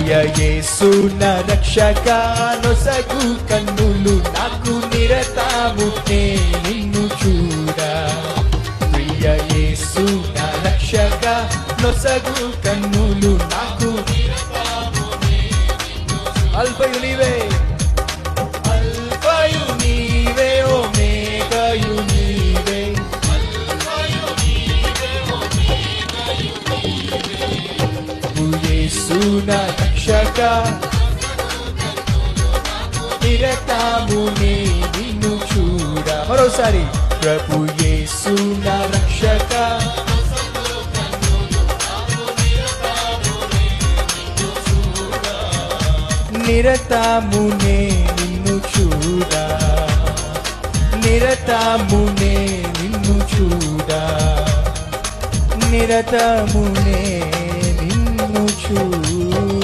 ప్రియ యేసు నా రక్షక నొసగు కన్నులు నాకు నిరతము నిన్ను చూడ. ప్రియ యేసు నా రక్షక నొసగు కన్నులు నాకు అల్ఫయు నీవే, అల్ఫయు నీవే, ఓమేగయు నీవే, యేసు నా రక్షక నిరతము నిన్ను చూడ. మరోసారి ప్రభు యేసు నా రక్షక నిరతము నిన్ను చూడ, నిరతము నిన్ను చూడ, నిరతము నిన్ను చూడ.